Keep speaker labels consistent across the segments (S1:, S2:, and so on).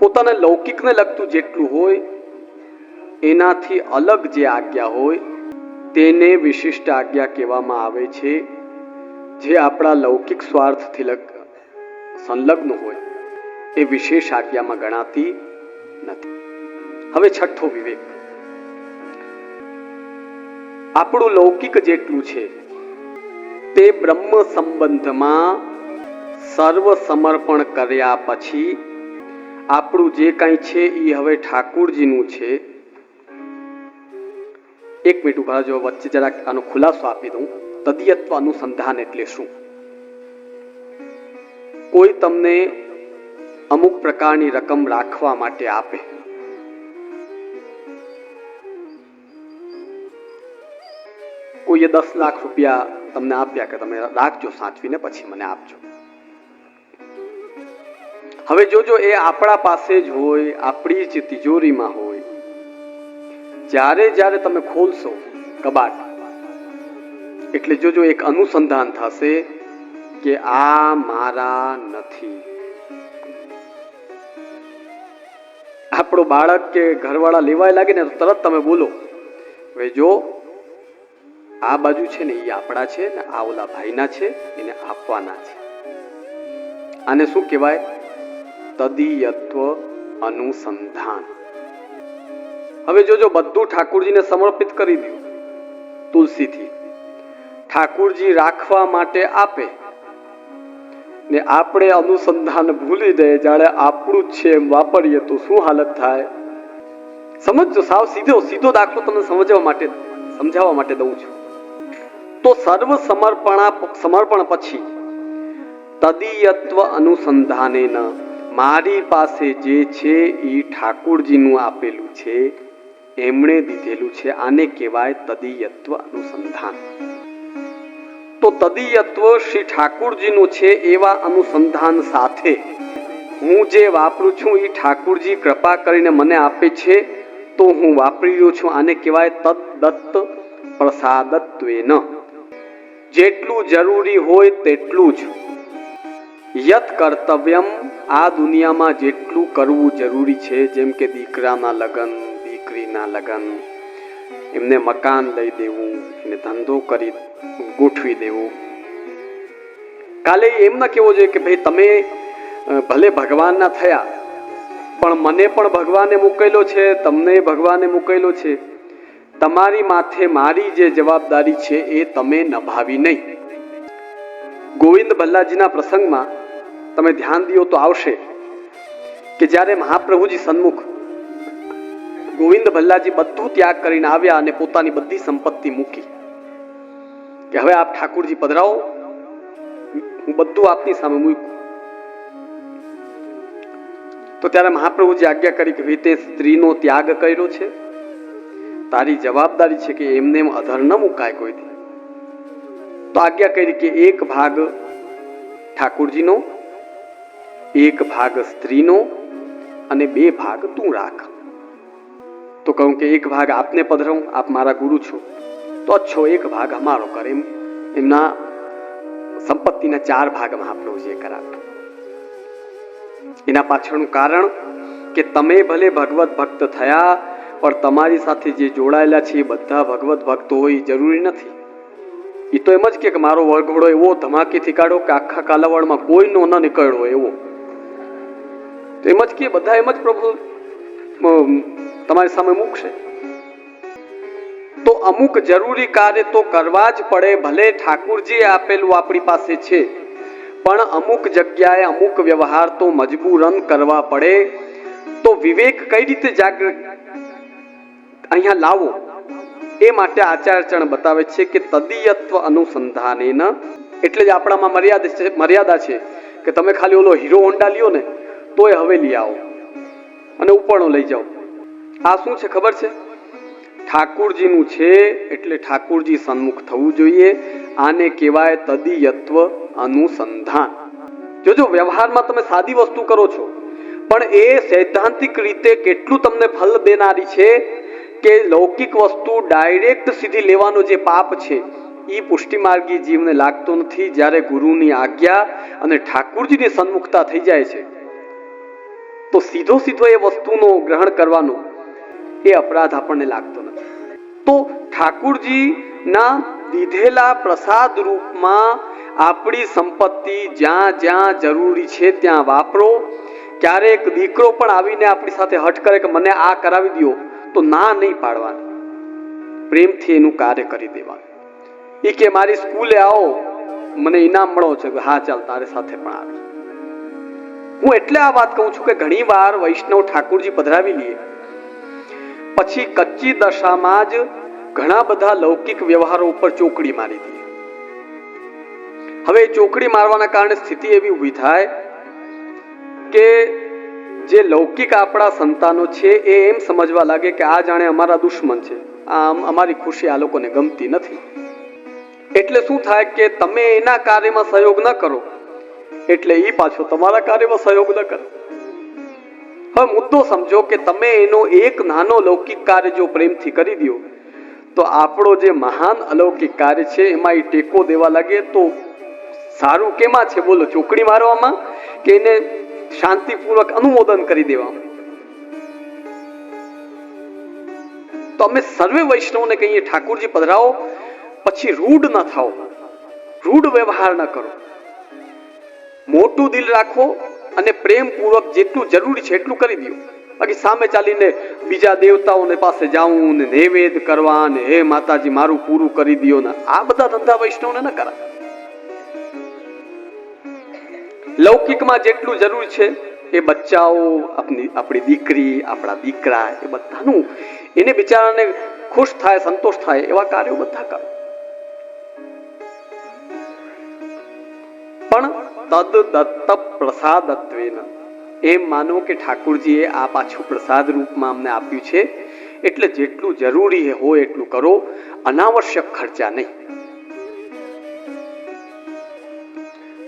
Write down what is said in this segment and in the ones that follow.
S1: પોતાને લૌકિકને લગતું જેટલું હોય એનાથી અલગ જે આજ્ઞા હોય તેને વિશિષ્ટ આજ્ઞા કહેવામાં આવે છે, જે આપણા લૌકિક સ્વાર્થથી સંલગ્ન હોય એ વિશેષ આજ્ઞામાં ગણાતી નથી. હવે છઠ્ઠો વિવેક, આપણું લૌકિક જેટલું છે તે બ્રહ્મ સંબંધમાં સર્વ સમર્પણ કર્યા પછી આપણું જે કંઈ છે એ હવે ઠાકુરજીનું છે. એક મિનિટ ઉભા જો, વચ્ચે જરાક આનો ખુલાસો આપી દઉં. તદીયત્વ અનુસંધાન એટલે શું? કોઈ તમને અમુક પ્રકારની રકમ રાખવા માટે આપે, કોઈએ 10 લાખ રૂપિયા તમને આપ્યા કે તમે રાખજો સાચવીને પછી મને આપજો. હવે જોજો, એ આપણા પાસે જ હોય, આપણી જ તિજોરીમાં હોય. જ્યારે જ્યારે તમે ખોલશો કબાટ એટલે જોજો એક અનુસંધાન થશે કે આ મારા નથી. આપણો બાળક કે ઘરવાળા લેવાય લાગે ને તો તરત તમે બોલો, હવે જો આ બાજુ છે ને એ આપણા છે ને આ ઓલા ભાઈના છે, એને આપવાના છે. આને શું કહેવાય? તદીયત્વ અનુસંધાન. હવે જોજો, બધું ઠાકુરજીને સમર્પિત કરી દો તુલસીથી. ઠાકુરજી રાખવા માટે આપે ને આપણે અનુસંધાન ભૂલી દઈએ, જાણે આપણું જ છે એમ વાપરીએ તો શું હાલત થાય? સમજજો, સાવ સીધો દાખલો તમને સમજાવવા માટે દઉં છું. તો સર્વ સમર્પણ પછી તદીયત્વ અનુસંધાનેન, મારી પાસે જે છે એ ઠાકુરજીનું આપેલું છે, એમણે દીધેલું છે. આને કહેવાય તદીયત્વ અનુસંધાન. તો તદીયત્વ શ્રી ઠાકુરજીનું છે એવા અનુસંધાન સાથે હું જે વાપરું છું એ ઠાકુરજી કૃપા કરીને મને આપે છે તો હું વાપરી રહ્યો છું. આને કહેવાય તદ્દત્ત પ્રસાદત્વેન. જેટલું જરૂરી હોય તેટલું જ. યત કર્તવ્યમ, આ દુનિયામાં જેટલું કરવું જરૂરી છે, જેમ કે દીકરાના લગ્ન, દીકરીના લગ્ન, એમને મકાન લઈ દેવું, એને ધંધો કરી ગોઠવી દેવું. કાલે એમ ન કહેવો જોઈએ કે ભાઈ તમે ભલે ભગવાનના થયા પણ મને પણ ભગવાને મૂકેલો છે, તમને ભગવાને મૂકેલો છે. તમારી માથે મારી જે જવાબદારી છે એ તમે નભાવી નહીં. ગોવિંદ ભલ્લાજીના પ્રસંગમાં તમે ધ્યાન દો તો આવશે કે જ્યારે મહાપ્રભુજી સન્મુખ ગોવિંદ ભલ્લાજી બધું ત્યાગ કરીને આવ્યા અને પોતાની બધી સંપત્તિ મૂકી કે હવે આપ ઠાકુરજી પધરાવો, હું બધું આપની સામે મૂક્યું. તો ત્યારે મહાપ્રભુજી આજ્ઞા કરી કે ભાઈ તે સ્ત્રીનો ત્યાગ કર્યો છે, તારી જવાબદારી છે કે એમને એમ અધર ન મુકાય કોઈથી. તો આજ્ઞા કરી કે એક ભાગ ઠાકુરજીનો, એક ભાગ સ્ત્રીનો અને 2 ભાગ તું રાખ. તો કહું કે એક ભાગ આપને પધરાવું, આપ મારા ગુરુ છો તો અચ્છો, એક ભાગ અમારો કરે. એમના સંપત્તિના 4 ભાગ મહાપ્રભુજીએ કરાવ્યા. એના પાછળનું કારણ કે તમે ભલે ભગવત ભક્ત થયા પણ તમારી સાથે જે જોડાયેલા છે એ બધા ભગવત ભક્તો હોય જરૂરી નથી. એ તો એમ જ કે મારો વરઘોડો એવો ધમાકેથી કાઢો કે આખા કાલાવડમાં કોઈનો ન નીકળ્યો એવો. તો એમ જ કે બધા એમ જ પ્રભુ તમારી સામે મૂકશે. તો અમુક જરૂરી કાર્ય તો કરવા જ પડે, ભલે ઠાકુરજીએ આપેલું આપણી પાસે છે પણ અમુક જગ્યાએ અમુક વ્યવહાર તો મજબૂરન કરવા પડે. તો વિવેક કઈ રીતે જાગૃત અહીંયા લાવો એ માટે આચાર્યચરણ બતાવે છે કે તદીયત્વ અનુસંધાનેન. એટલે જ આપણામાં મર્યાદા છે કે તમે ખાલી ઓલો હીરો હોન્ડા લ્યો ને તોય હવે લઈ આવો અને ઉપરનો લઈ જાઓ. આ શું છે ખબર છે? ઠાકુરજીનું છે એટલે ઠાકુરજી સન્મુખ થવું જોઈએ. આને કહેવાય તદીયત્વ અનુસંધાન. જોજો, વ્યવહારમાં તમે સાદી વસ્તુ કરો છો પણ એ સૈદ્ધાંતિક રીતે કેટલું તમને ફલ દેનારી છે કે લૌકિક વસ્તુ ડાયરેક્ટ સીધી લેવાનો જે પાપ છે એ પુષ્ટિમાર્ગી જીવને લાગતો નથી. જ્યારે ગુરુની આજ્ઞા અને ઠાકુરજીની સન્મુખતા થઈ જાય છે તો સીધો સીધો એ વસ્તુનો ગ્રહણ કરવાનો એ અપરાધ આપણને લાગતો નથી. તો ઠાકુરજીના દીધેલા પ્રસાદ રૂપમાં આપણી સંપત્તિ જ્યાં જ્યાં જરૂરી છે ત્યાં વાપરો. ક્યારેક દીકરો પણ આવીને આપણી સાથે હઠ કરે કે મને આ કરાવી દો, તો ના નહીં પાડવાની, પ્રેમથી એનું કાર્ય કરી દેવાનું. એ કે મારી સ્કૂલે આવો, મને ઇનામ મળો છે, હા ચાલ તારે સાથે પણ આવે. હું એટલે આ વાત કહું છું કે ઘણી વાર વૈષ્ણવ ઠાકુરજી પધરાવી લઈએ પછી કચ્ચી દશામાં જ ઘણા બધા લૌકિક વ્યવહારો ઉપર ચોકડી મારી દઈએ. હવે ચોકડી મારવાના કારણે સ્થિતિ એવી ઊભી થાય કે જે લૌકિક આપણા સંતાનો છે એ એમ સમજવા લાગે કે આ જાણે અમારા દુશ્મન છે, આમ અમારી ખુશી આ લોકોને ગમતી નથી. એટલે શું થાય કે તમે એના કાર્યમાં સહયોગ ન કરો એટલે એ પાછો તમારા કાર્યમાં સહયોગ ન કરે. હવે મુદ્દો સમજો કે તમે એનો એક નાનો લૌકિક કાર્ય જો પ્રેમથી કરી દો તો આપણો જે મહાન અલૌકિક કાર્ય છે એમાં એ ટેકો દેવા લાગે. તો સારું કેમાં છે બોલો, ચોકડી મારવામાં કે એને શાંતિપૂર્વક અનુમોદન કરી દેવામાં? તો અમે સર્વે વૈષ્ણવને કહીએ ઠાકુરજી પધરાવો, પછી રૂઢ ન થાઓ, રૂઢ વ્યવહાર ન કરો, મોટું દિલ રાખો અને પ્રેમપૂર્વક જેટલું જરૂરી છે એટલું કરી દો. બાકી સામે ચાલીને બીજા દેવતાઓને પાસે જાવું ને નૈવેદ કરવા ને હે માતાજી મારું પૂરું કરી દો ને આ બધા ધંધા વૈષ્ણવને ન કરાય. લૌકિકમાં જેટલું જરૂરી છે એ બચ્ચાઓ, આપણી દીકરી, આપણા દીકરા, એ બધાનું એને બિચારાને ખુશ થાય, સંતોષ થાય એવા કાર્યો બધા કરો. પણ તદ દત્ત પ્રસાદત્વેન, એમ માનો કે ઠાકુરજીએ આ પાછું પ્રસાદ રૂપમાં અમને આપ્યું છે એટલે જેટલું જરૂરી હોય એટલું કરો, અનાવશ્યક ખર્ચા નહીં.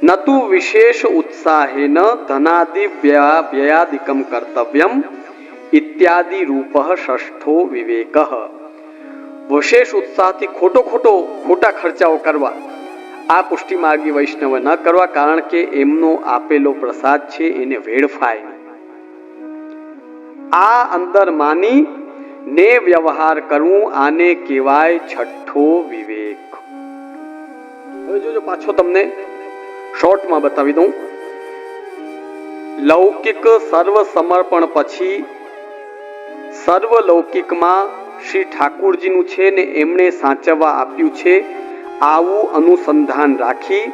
S1: નતુ વિશેષ ઉત્સાહેન ધનાદિ વ્યયાદિકમ કર્તવ્યમ ઇત્યાદિ રૂપ ષષ્ઠો વિવેક. વિશેષ ઉત્સાહથી ખોટા ખર્ચાઓ કરવા આ પુષ્ટિ માર્ગી વૈષ્ણવ ન કરવા, કારણ કે એમનો આપેલો પ્રસાદ છે એને વેડફાય. આ અંદર માની ને વ્યવહાર કરવું, આને કહેવાય છઠ્ઠો વિવેક. હવે જોજો પાછો તમને શોર્ટમાં બતાવી દઉં. લૌકિક સર્વ સમર્પણ પછી સર્વ લૌકિકમાં શ્રી ઠાકુરજીનું છે ને એમણે સાચવવા આપ્યું છે, આવું અનુસંધાન રાખી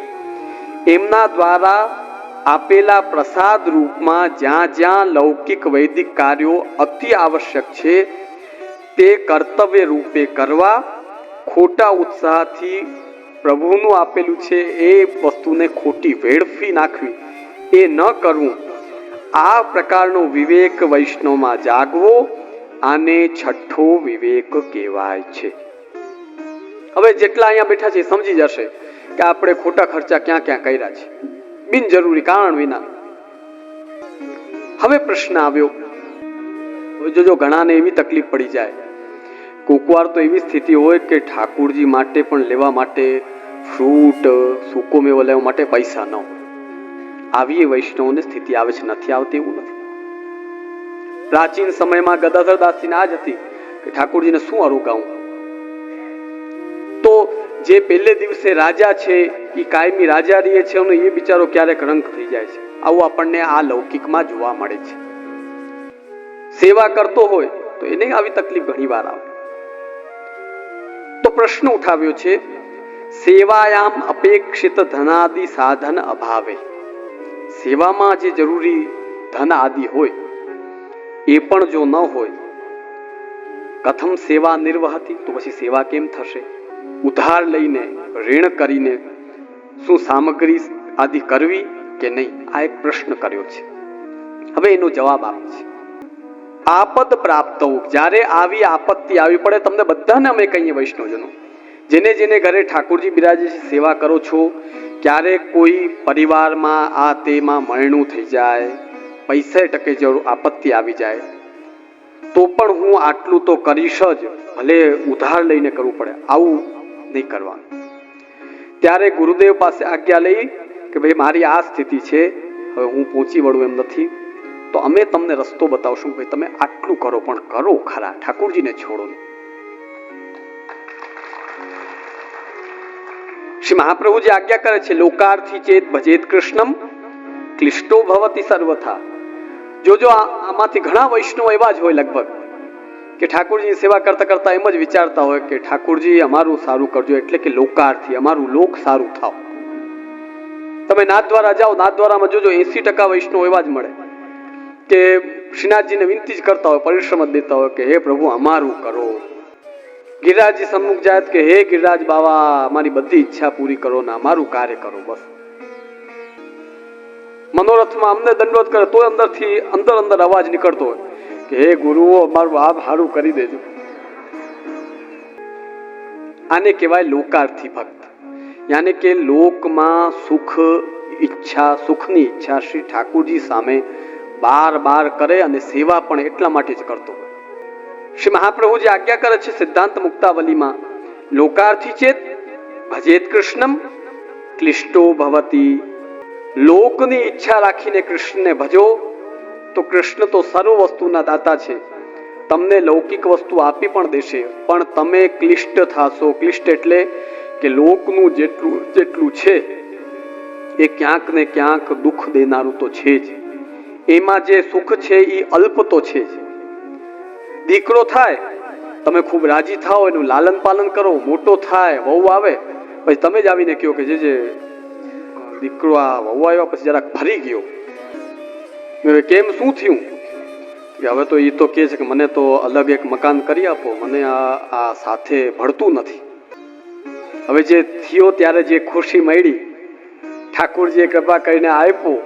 S1: એમના દ્વારા આપેલા પ્રસાદ રૂપમાં જ્યાં જ્યાં લૌકિક વૈદિક કાર્યો અતિ આવશ્યક છે તે કર્તવ્ય રૂપે કરવા, ખોટા ઉત્સાહથી પ્રભુનું આપેલું છે એ વસ્તુને ખોટી વેડફી નાખવી એ ન કરવું. આ પ્રકારનો વિવેક વૈષ્ણવમાં જાગવો, આને છઠ્ઠો વિવેક કહેવાય છે. હવે જેટલા અહીંયા બેઠા છે સમજી જશે કે આપણે ખોટા ખર્ચા ક્યાં ક્યાં કર્યા છે બિનજરૂરી કારણ વિના. હવે પ્રશ્ન આવ્યો, જોજો ઘણાને એવી તકલીફ પડી જાય, કોક વાર તો એવી સ્થિતિ હોય કે ઠાકુરજી માટે પણ લેવા માટે ફ્રૂટ, સૂકો મેવો લેવા માટે પૈસા ન હોય. આવી વૈષ્ણવને સ્થિતિ આવે છે, નથી આવતી એવું નથી. પ્રાચીન સમયમાં ગદાધર દાસજીને આ જ હતી કે ઠાકુરજીને શું અરુગાવું. તો જે પહેલે દિવસે રાજા છે એ કાયમી રાજા રહે છે અને એ બિચારો ક્યારેક રંગ થઈ જાય છે. આવું આપણને આ લૌકિકમાં જોવા મળે છે. સેવા કરતો હોય તો એને આવી તકલીફ ઘણી વાર આવે. તો પ્રશ્ન ઉઠાવ્યો છે, સેવાયામ અપેક્ષિત ધનાદિ સાધન અભાવે, સેવામાં જે જરૂરી ધન આદિ હોય એ પણ જો ન હોય, કથમ સેવા નિર્વહતી, તો પછી સેવા કેમ થશે? ઉધાર લઈને, ઋણ કરીને શું સામગ્રી આદિ કરવી કે નહીં? આ એક પ્રશ્ન કર્યો છે. હવે એનો જવાબ આપે છે. આપદ પ્રાપ્ત, જ્યારે આવી આપત્તિ આવી પડે, તમને બધાને અમે કહીએ વૈષ્ણવજનો, જેને જેને ઘરે ઠાકુરજી બિરાજે છે સેવા કરો છો, ક્યારેક કોઈ પરિવારમાં આ તેમાં મરણું થઈ જાય, પૈસે ટકે જરૂર આપત્તિ આવી જાય, તો પણ હું આટલું તો કરીશ જ, ભલે ઉધાર લઈને કરવું પડે, આવું નહીં કરવાનું. ત્યારે ગુરુદેવ પાસે આજ્ઞા લઈ કે ભાઈ મારી આ સ્થિતિ છે, હવે હું પહોંચી વળું એમ નથી, તો અમે તમને રસ્તો બતાવશું, ભાઈ તમે આટલું કરો, પણ કરો ખરા, ઠાકોરજીને છોડો નહીં. શ્રી મહાપ્રભુજી આજ્ઞા કરે છે, લોકાર્થી ચેત ભજેત કૃષ્ણમ ક્લિષ્ટો ભવતી સર્વથા. જો આમાંથી ઘણા વૈષ્ણવ એવા જ હોય લગભગ કે ઠાકોરજીની સેવા કરતા કરતા એમ જ વિચારતા હોય કે ઠાકોરજી અમારું સારું કરજો, એટલે કે લોકાર્થી, અમારું લોક સારું થાવ. તમે નાથદ્વારા જાઓ, નાથદ્વારામાં જોજો 80% વૈષ્ણવ એવા જ મળે કે શ્રીનાથજીને વિનંતી જ કરતા હોય, પરિશ્રમ જ દેતા હોય કે હે પ્રભુ અમારું કરો. ગિરિરાજજી સન્મુખ જાય કે હે ગિરિરાજ બાવા અમારી બધી ઈચ્છા પૂરી કરો ને અમારું કાર્ય કરો. બસ મનોરથમાં અમને દંડવત કરે તો અંદર અવાજ નીકળતો હોય કે હે ગુરુઓ અમારું આપ હારું કરી દેજો. આને કહેવાય લોકાર્થી ભક્ત. યાને કે લોકમાં સુખની ઈચ્છા શ્રી ઠાકોરજી સામે બાર કરે અને સેવા પણ એટલા માટે જ કરતો હોય. શ્રી મહાપ્રભુજી આજ્ઞા કરે છે સિદ્ધાંત મુક્તાવલીમાં, લોકાર્થી ચેત ભજેત કૃષ્ણમ ક્લિષ્ટો ભવતી. લોકની ઈચ્છા રાખીને કૃષ્ણને ભજો તો કૃષ્ણ તો સર્વ વસ્તુના દાતા છે, તમને લૌકિક વસ્તુ આપી પણ દેશે, પણ તમે ક્લિષ્ટ થાશો. ક્લિષ્ટ એટલે કે લોકનું જેટલું છે એ ક્યાંક ને ક્યાંક દુઃખ દેનારું તો છે જ. એમાં જે સુખ છે એ અલ્પ તો છે જ. દીકરો થાય તમે ખૂબ રાજી થાઓ, એનું લાલન પાલન કરો, મોટો થાય, વહુ આવે, પછી તમે જ આવીને કહો કે જે દીકરો આ વહુ આવ્યા પછી જરાક ભરી ગયો, કેમ શું થયું? કે હવે તો એ તો કહે છે કે મને તો અલગ એક મકાન કરી આપો, મને આ સાથે ભળતું નથી. હવે જે થયો ત્યારે જે ખુશી મળી, ઠાકોરજીએ કૃપા કરીને આપ્યો,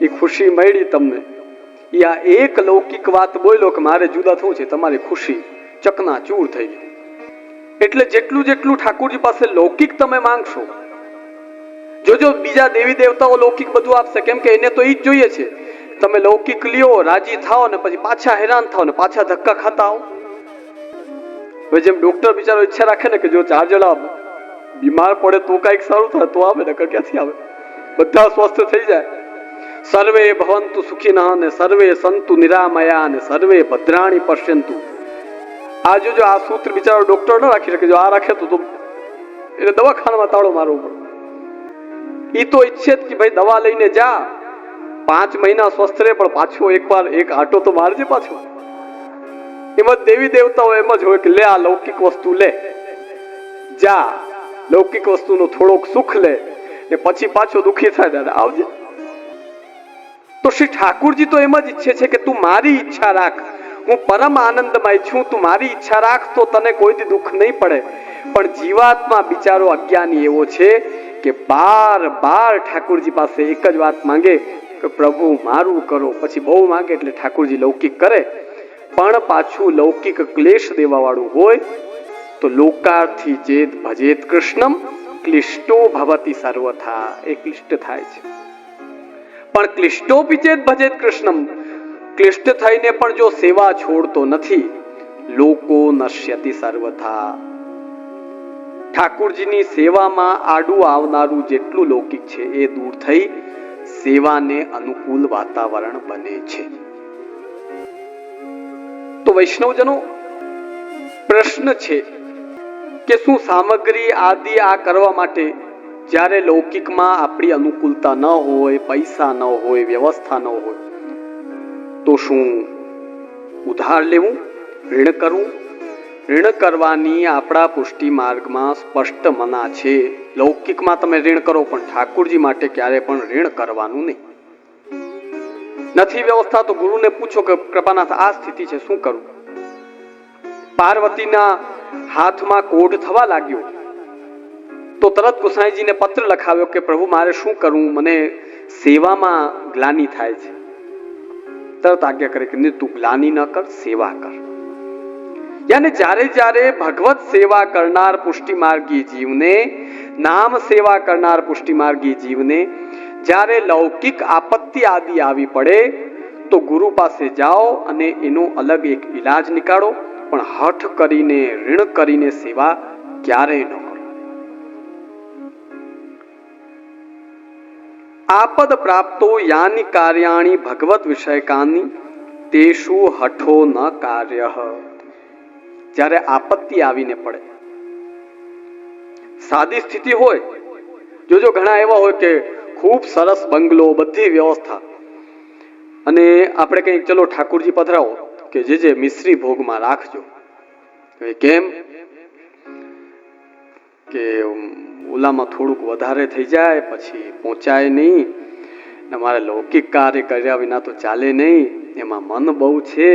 S1: એ ખુશી મળી તમને, એ આ એક લૌકિક વાત બોલ્યો કે મારે જુદા થવું છે, તમારી ખુશી ચકનાચૂર થઈ ગઈ. એટલે જેટલું ઠાકોરજી પાસે લૌકિક તમે માંગશો, જોજો બીજા દેવી દેવતાઓ લૌકિક બધું આપશે, કેમ કે એને તો એ જ જોઈએ છે. તમે લૌકિક લ્યો, રાજી થાઓ ને પછી પાછા હેરાન થાઓ ને પાછા ધક્કા ખાતા આવો. હવે જેમ ડોક્ટર બિચારો ઈચ્છા રાખે ને કે જો 4 જણા બીમાર પડે તો કઈક સારું થાય તો આવે, નકર ક્યાંથી આવે? બધા સ્વસ્થ થઈ જાય. સર્વે ભવંતુ સુખિનઃ ને સર્વે સંતુ નિરામયા ને સર્વે ભદ્રાણી પશ્યંતુ. આ જો આ સૂત્ર બિચારો ડોક્ટર ન રાખી શકે, જો આ રાખે તો એને દવાખાનામાં તાળો મારવો પડે. એ તો ઈચ્છે કે ભાઈ દવા લઈને જા, 5 મહિના સ્વસ્થ રહે, પણ પાછો એક આટો તો મારજે પાછો. એમાં દેવી દેવતાઓ એમ જ હોય કે લે આ લૌકિક વસ્તુ લે, જા લૌકિક વસ્તુનો થોડોક સુખ લે ને પછી પાછો દુઃખી થાય દાદા આવજે. તો શ્રી ઠાકુરજી તો એમ જ ઈચ્છે છે કે તું મારી ઈચ્છા રાખ, હું પરમ આનંદમય છું, તું મારી ઈચ્છા રાખ તો તને કોઈ દુઃખ નહીં પડે. પણ જીવાત્મા બિચારો અજ્ઞાની એવો છે કે બાર ઠાકુરજી પાસે એક જ વાત માંગે કે પ્રભુ મારું કરો, પછી બહુ માંગે એટલે ઠાકુરજી લૌકિક કરે, પણ પાછું લૌકિક ક્લેશ દેવા વાળું હોય તો લોકાર્થી ચેત ભજેત કૃષ્ણમ ક્લિષ્ટો ભવતી સર્વથા. એ ક્લિષ્ટ થાય છે. પણ ક્લિષ્ટોપી ચેત ભજેત કૃષ્ણમ, ક્લિષ્ટ થઈને પણ જો સેવા છોડતો નથી, લોકો નશ્યતિ સર્વથા. ઠાકુરજીની સેવામાં આડું આવનારું જેટલું લૌકિક છે એ દૂર થઈ સેવાને અનુકૂળ વાતાવરણ બને છે. તો વૈષ્ણવજનો પ્રશ્ન છે કે શું સામગ્રી આદિ આ કરવા માટે જ્યારે લૌકિકમાં આપણી અનુકૂળતા ન હોય, પૈસા ન હોય, વ્યવસ્થા ન હોય, તો શું ઉધાર લેવું, ઋણ કરવું? ઋણ કરવાની આપણા પુષ્ટિ માર્ગમાં સ્પષ્ટ મના છે. લૌકિકમાં તમે ઋણ કરો, પણ ઠાકુરજી માટે ક્યારે પણ ઋણ કરવાનું નહીં. નથી વ્યવસ્થા તો ગુરુને પૂછો કે કૃપાનાથ આ સ્થિતિ છે, શું કરું? પાર્વતીના હાથમાં કોઢ થવા લાગ્યો તો તરત ગુસાઈજીને પત્ર લખાવ્યો કે પ્રભુ મારે શું કરવું, મને સેવામાં ગ્લાનિ થાય છે. તરત આજ્ઞા કરે કે તું ગ્લાનિ ન કર, સેવા કર. યાને જ્યારે ભગવત સેવા કરનાર પુષ્ટિ માર્ગી જીવને, નામ સેવા કરનાર પુષ્ટિ માર્ગી જીવને જ્યારે લૌકિક આપત્તિ આદિ આવી પડે તો ગુરુ પાસે જાઓ અને એનો અલગ એક ઈલાજ નીકાળો, પણ હઠ કરીને ઋણ કરીને સેવા ક્યારેય ન કરો. આપદ પ્રાપ્તો યાની કાર્યાણી ભગવત વિષયકાની તેષુ હઠો ન કાર્ય. જ્યારે આપત્તિ આવીને પડે, સાદી સ્થિતિ હોય, જોજો ઘણા એવા હોય કે ખૂબ સરસ બંગલો, બધી વ્યવસ્થા, અને આપણે કંઈક ચલો ઠાકોરજી પધરાવો કે જે મિશ્રી ભોગમાં રાખજો. કેમ કે ઓલામાં થોડુંક વધારે થઈ જાય પછી પહોંચાય નહીં, ને મારે લૌકિક કાર્ય કર્યા વિના તો ચાલે નહીં, એમાં મન બહુ છે,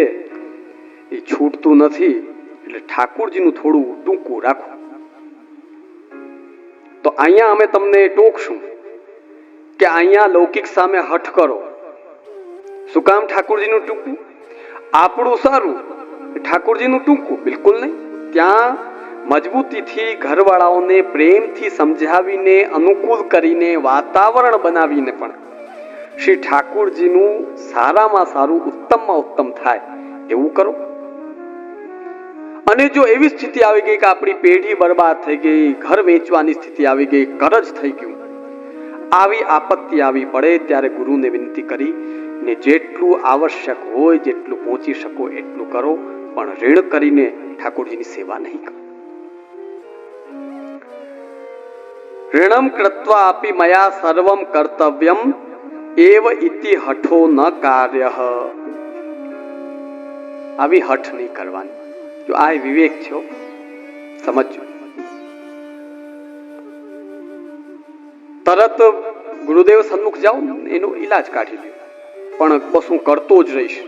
S1: એ છૂટતું નથી, એટલે ઠાકોરજીનું થોડું ટૂંકું રાખો. તો અહીંયા અમે તમને ટોકશું કે અહીંયા લૌકિક સામે હઠ કરો. શું કામ ઠાકોરજીનું ટૂંકું? આપણું સારું, ઠાકોરજીનું ટૂંકું બિલકુલ નહીં. ત્યાં મજબૂતીથી ઘરવાળાઓને પ્રેમથી સમજાવીને, અનુકૂળ કરીને, વાતાવરણ બનાવીને પણ શ્રી ઠાકોરજીનું સારામાં સારું, ઉત્તમમાં ઉત્તમ થાય એવું કરો. અને જો એવી સ્થિતિ આવી ગઈ કે આપણી પેઢી બરબાદ થઈ ગઈ, ઘર વેચવાની સ્થિતિ આવી ગઈ, કરજ થઈ ગયું, આવી આપત્તિ આવી પડે ત્યારે ગુરુને વિનંતી કરી ને જેટલું આવશ્યક હોય, જેટલું પહોંચી શકો એટલું કરો, પણ ઋણ કરીને ઠાકોરજીની સેવા નહીં કરો. ઋણમ કૃત્વા આપી મયા સર્વમ કર્તવ્યમ એવ ઇતિ હઠો ન કાર્ય. આવી હઠ નહીં કરવાની. જો આ વિવેક છે, સમજો. તરત ગુરુદેવ સન્મુખ જાઓ, એનો ઈલાજ કાઢી લ્યો, પણ બસ હું કરતો જ રહીશ.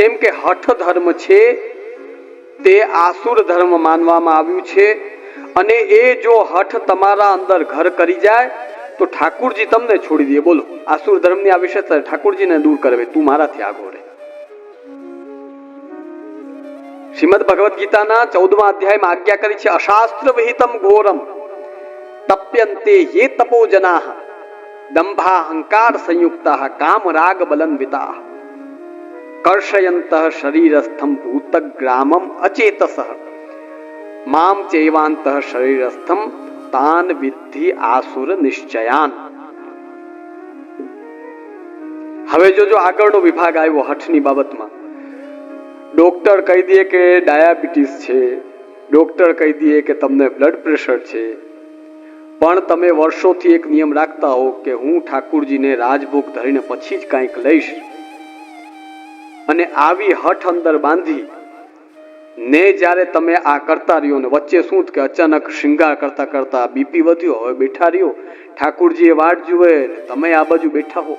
S1: કેમ કે હઠ ધર્મ છે તે આસુર ધર્મ માનવામાં આવ્યું છે, અને એ જો હઠ તમારા અંદર ઘર કરી જાય તો ઠાકોરજી તમને છોડી દે. બોલો, આસુર ધર્મની આ વિશેષતા ઠાકોરજીને દૂર કરવે, તું મારાથી આગળ રહે. શ્રીમદ ભગવદ ગીતાના 14મા અધ્યાયમાં આજ્ઞા કરી છે, અશાસ્ત્ર વિહિતમ ઘોરમ તપ્યંતે યે તપોજનાઃ દંભાહંકાર સંયુક્તાઃ કામ રાગ બલન્વિતાઃ કર્ષયંતઃ શરીરસ્થમ ભૂતગ્રામમ અચેતસઃ મામ ચૈવાંતઃ શરીરસ્થમ તાન વિદ્ધિ આસુર નિશ્ચયાન. હવે જો આગળનો વિભાગ આવ્યો હઠની બાબતમાં. ડોક્ટર કહી દે કે ડાયાબિટીસ છે, ડોક્ટર કહી દે કે તમને બ્લડ પ્રેશર છે, પણ તમે વર્ષોથી એક નિયમ રાખતા હો કે હું ઠાકોરજીને રાજભોગ ધરીને પછી જ કંઈક લઈશ, અને આવી હઠ અંદર બાંધી ને જ્યારે તમે આ કરતા રહ્યો ને વચ્ચે શું કે અચાનક શૃંગાર કરતા કરતા બીપી વધ્યો, હવે બેઠા રહ્યો, ઠાકોરજીએ વાટ જુએ, તમે આ બાજુ બેઠા હો.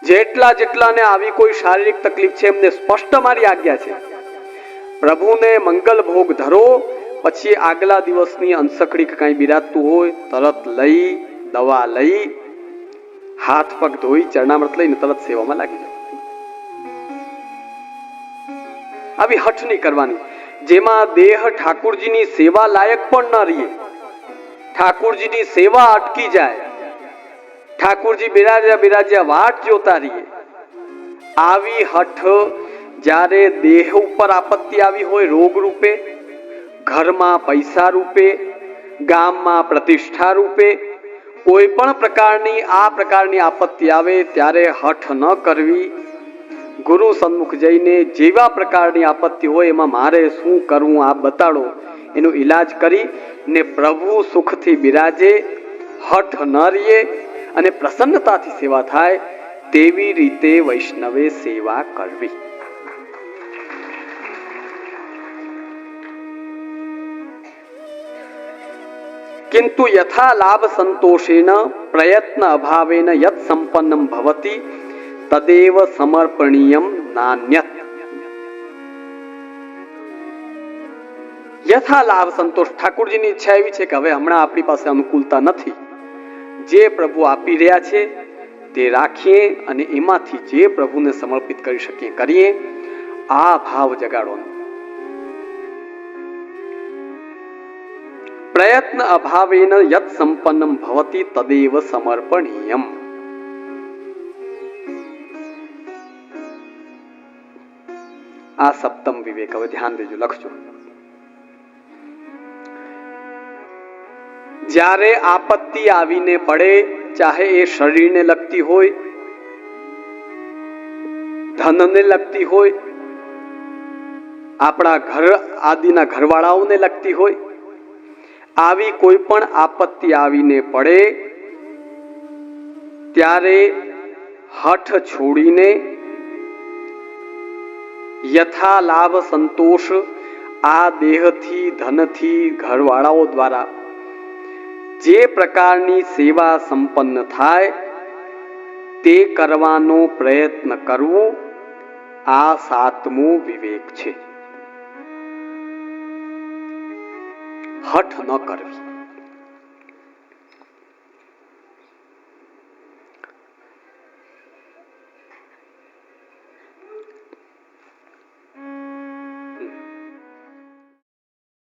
S1: જેટલાને આવી કોઈ શારીરિક તકલીફ છે એમને સ્પષ્ટ મારી આજ્ઞા છે, પ્રભુને મંગલ ભોગ ધરો, પછી આગલા દિવસની અંશકડી કઈ બિરાજતું હોય તરત લઈ, દવા લઈ, હાથ પગ ધોઈ, ચરણામૃત લઈને તરત સેવામાં લાગી જાવ. આવી હઠ નહીં કરવાની જેમાં દેહ ઠાકોરજીની સેવા લાયક પણ ન રહીએ, ઠાકોરજીની સેવા અટકી જાય, ઠાકોરજી બિરાજ્યા વાટ જોતા રહીએ. આવી હઠ જ્યારે દેહ ઉપર આપત્તિ આવી હોય, રોગ રૂપે, ઘરમાં પૈસા રૂપે, ગામમાં પ્રતિષ્ઠા રૂપે, કોઈ પણ પ્રકારની આ પ્રકારની આપત્તિ આવે ત્યારે હઠ ન કરવી. ગુરુ સન્મુખ જઈને જેવા પ્રકારની આપત્તિ હોય એમાં મારે શું કરવું આ બતાડો, એનો ઈલાજ કરી ને પ્રભુ સુખથી બિરાજે, હઠ ન રહીએ અને પ્રસન્નતાથી સેવા થાય તેવી રીતે વૈષ્ણવે સેવા કરવી. किंतु यथा लाभ संतोषेण प्रयत्न अभावेन यत् संपन्नम भवति तदेव समर्पणीयम नान्यत्. यथा लाभ संतोष, ઠાકોરજીની ઈચ્છા એવી છે કે હવે હમણાં આપણી પાસે અનુકૂળતા નથી, જે પ્રભુ આપી રહ્યા છે તે રાખીએ અને એમાંથી જે પ્રભુને સમર્પિત કરી શકીએ કરીએ. આ ભાવ જગાડવાનો. પ્રયત્ન અભાવેન યત સંપન્નમ ભવતિ તદેવ સમર્પણીયમ. આ સપ્તમ વિવેક. હવે ધ્યાન દેજો, લખજો. જ્યારે આપત્તિ આવીને પડે ચાહે એ શરીરને લગતી હોય, ધનને લગતી હોય, આપણા ઘર આદિના ઘરવાળાઓને લગતી હોય, આવી કોઈ પણ આપત્તિ આવીને પડે ત્યારે હઠ છોડીને યથા લાભ સંતોષ આ દેહથી, ધનથી, ઘરવાળાઓ દ્વારા જે પ્રકારની સેવા સંપન્ન થાય તે કરવાનો પ્રયત્ન કરવો, આ સાતમો વિવેક છે. હઠ ન કરવી.